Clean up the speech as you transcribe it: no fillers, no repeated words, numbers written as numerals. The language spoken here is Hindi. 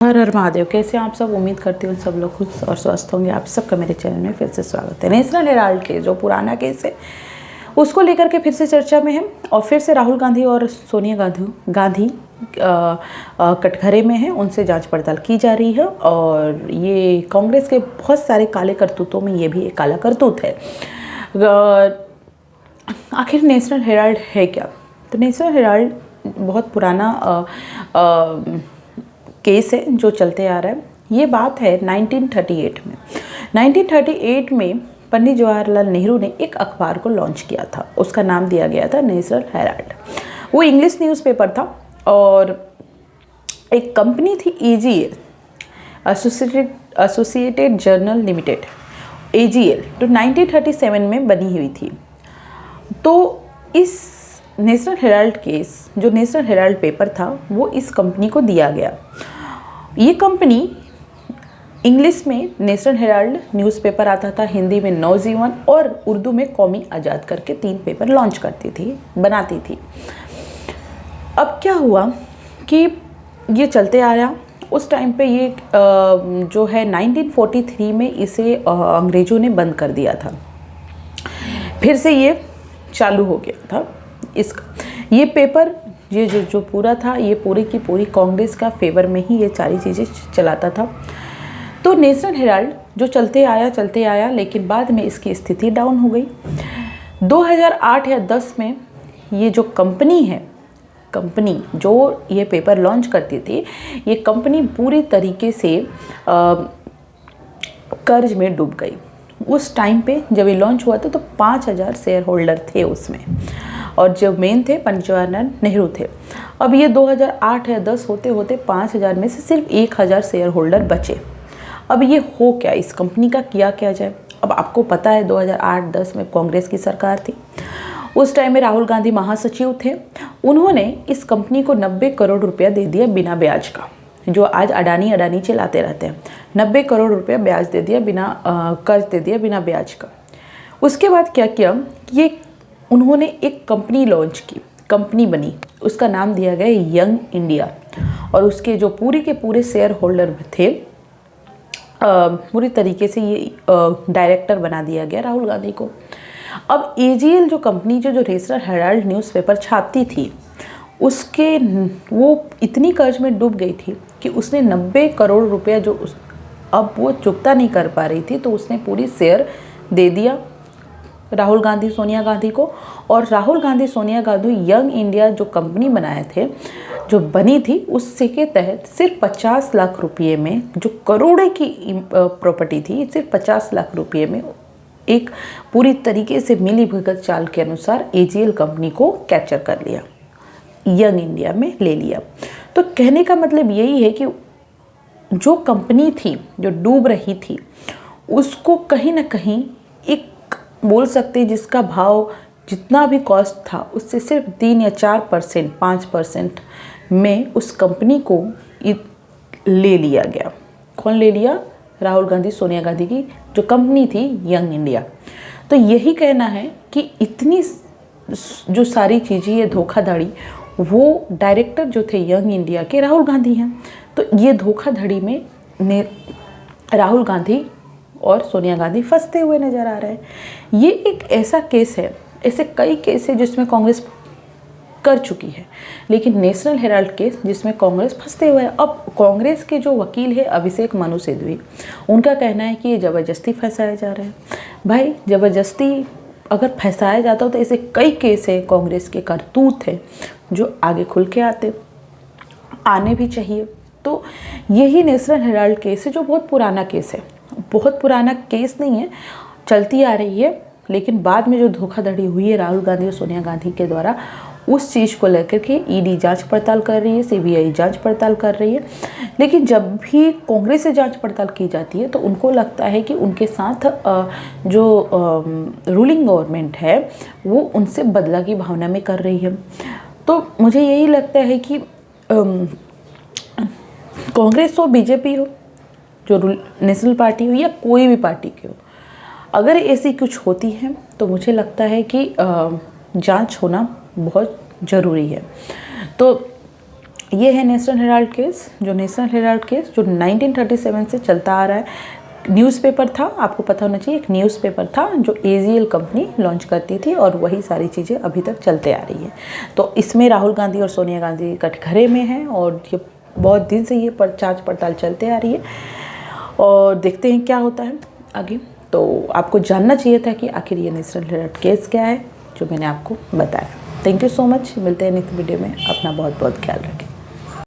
हर हर महादेव। कैसे हैं आप सब? उम्मीद करती हूँ सब लोग खुश और स्वस्थ होंगे। आप सबका मेरे चैनल में फिर से स्वागत है। नेशनल हेराल्ड के जो पुराना केस है उसको लेकर के फिर से चर्चा में है और फिर से राहुल गांधी और सोनिया गांधी कटघरे में हैं। उनसे जांच पड़ताल की जा रही है और ये कांग्रेस के बहुत सारे काले करतूतों में ये भी एक काला करतूत है। आखिर नेशनल हेराल्ड है क्या? तो नेशनल हेराल्ड बहुत पुराना केस है जो चलते आ रहा है। ये बात है 1938 में। 1938 में पंडित जवाहरलाल नेहरू ने एक अखबार को लॉन्च किया था। उसका नाम दिया गया था नेशनल हेराल्ड। वो इंग्लिश न्यूज़पेपर था और एक कंपनी थी AGL, associated journal limited, AGL, तो 1937 में बनी हुई थी। तो इस नेशनल हेराल्ड केस, जो नेशनल हेराल्ड पेपर था, वो इस कंपनी को दिया गया। ये कंपनी इंग्लिश में नेशनल हेराल्ड न्यूज़पेपर आता था, हिंदी में नवजीवन और उर्दू में कौमी आज़ाद करके 3 पेपर लॉन्च करती थी, बनाती थी। अब क्या हुआ कि ये चलते आया। उस टाइम पे ये जो है 1943 में इसे अंग्रेज़ों ने बंद कर दिया था। फिर से ये चालू हो गया था। ये पेपर ये जो पूरा था, ये पूरी की पूरी कांग्रेस का फेवर में ही ये सारी चीज़ें चलाता था। तो नेशनल हेराल्ड जो चलते आया, लेकिन बाद में इसकी स्थिति डाउन हो गई। 2008 या 10 में ये जो कंपनी जो ये पेपर लॉन्च करती थी, ये कंपनी पूरी तरीके से कर्ज में डूब गई। उस टाइम पे जब ये लॉन्च हुआ था तो 5000 शेयर होल्डर थे उसमें और जो मेन थे पंडित जवाहरलाल नेहरू थे। अब ये 2008 या 10 होते होते 5000 में से सिर्फ 1000 शेयर होल्डर बचे। अब ये हो क्या, इस कंपनी का किया जाए? अब आपको पता है 2008-10 में कांग्रेस की सरकार थी। उस टाइम में राहुल गांधी महासचिव थे। उन्होंने इस कंपनी को 90 करोड़ रुपया दे दिया बिना ब्याज का, जो आज अडानी चलाते रहते हैं। 90 करोड़ रुपया ब्याज दे दिया, कर्ज दे दिया बिना ब्याज का। उसके बाद क्या किया, ये उन्होंने एक कंपनी लॉन्च की, कंपनी बनी, उसका नाम दिया गया यंग इंडिया और उसके जो पूरे के पूरे शेयर होल्डर थे पूरी तरीके से ये डायरेक्टर बना दिया गया राहुल गांधी को। अब AGL जो कंपनी जो नेशनल हेराल्ड न्यूज़पेपर छापती थी, उसके वो इतनी कर्ज में डूब गई थी कि उसने 90 करोड़ रुपया जो अब वो चुकता नहीं कर पा रही थी, तो उसने पूरी शेयर दे दिया राहुल गांधी सोनिया गांधी को। और राहुल गांधी सोनिया गांधी यंग इंडिया जो कंपनी बनाए थे, जो बनी थी, उससे के तहत सिर्फ 50 लाख रुपये में, जो करोड़ों की प्रॉपर्टी थी, सिर्फ 50 लाख रुपये में एक पूरी तरीके से मिली भगत चाल के अनुसार AGL कंपनी को कैप्चर कर लिया, यंग इंडिया में ले लिया। तो कहने का मतलब यही है कि जो कंपनी थी जो डूब रही थी, उसको कहीं ना कहीं एक बोल सकते हैं जिसका भाव जितना भी कॉस्ट था उससे सिर्फ 3 या 4%, 5% में उस कंपनी को ले लिया गया। कौन ले लिया? राहुल गांधी सोनिया गांधी की जो कंपनी थी यंग इंडिया। तो यही कहना है कि इतनी जो सारी चीज़ें, ये धोखाधड़ी, वो डायरेक्टर जो थे यंग इंडिया के राहुल गांधी हैं। तो ये धोखाधड़ी में राहुल गांधी और सोनिया गांधी फंसते हुए नज़र आ रहे हैं। ये एक ऐसा केस है, ऐसे कई केस है जिसमें कांग्रेस कर चुकी है, लेकिन नेशनल हेराल्ड केस जिसमें कांग्रेस फंसते हुए है। अब कांग्रेस के जो वकील है अभिषेक मनु सिंघवी, उनका कहना है कि ये ज़बरदस्ती फंसाए जा रहे हैं। भाई, ज़बरदस्ती अगर फंसाया जाता हो तो ऐसे कई केस है, कांग्रेस के करतूत है जो आगे खुल के आने भी चाहिए। तो यही नेशनल हेराल्ड केस है जो बहुत पुराना केस है। बहुत पुराना केस नहीं है, चलती आ रही है, लेकिन बाद में जो धोखाधड़ी हुई है राहुल गांधी और सोनिया गांधी के द्वारा, उस चीज़ को लेकर के ED जांच पड़ताल कर रही है, CBI जांच पड़ताल कर रही है। लेकिन जब भी कांग्रेस से जांच पड़ताल की जाती है तो उनको लगता है कि उनके साथ जो रूलिंग गवर्नमेंट है वो उनसे बदला की भावना में कर रही है। तो मुझे यही लगता है कि कांग्रेस हो, BJP हो, जो नेशनल पार्टी हो या कोई भी पार्टी की हो, अगर ऐसी कुछ होती है तो मुझे लगता है कि जांच होना बहुत ज़रूरी है। तो ये है नेशनल हेराल्ड केस। जो नेशनल हेराल्ड केस जो 1937 से चलता आ रहा है, न्यूज़पेपर था, आपको पता होना चाहिए, एक न्यूज़पेपर था जो AGL कंपनी लॉन्च करती थी और वही सारी चीज़ें अभी तक चलते आ रही है। तो इसमें राहुल गांधी और सोनिया गांधी कटघरे में हैं और ये बहुत दिन से ये जांच पड़ताल चलते आ रही है और देखते हैं क्या होता है आगे। तो आपको जानना चाहिए था कि आखिर ये नेशनल हेराल्ड केस क्या है, जो मैंने आपको बताया। Thank you so much. मिलते हैं नेक्स्ट वीडियो में। अपना बहुत बहुत ख्याल रखें।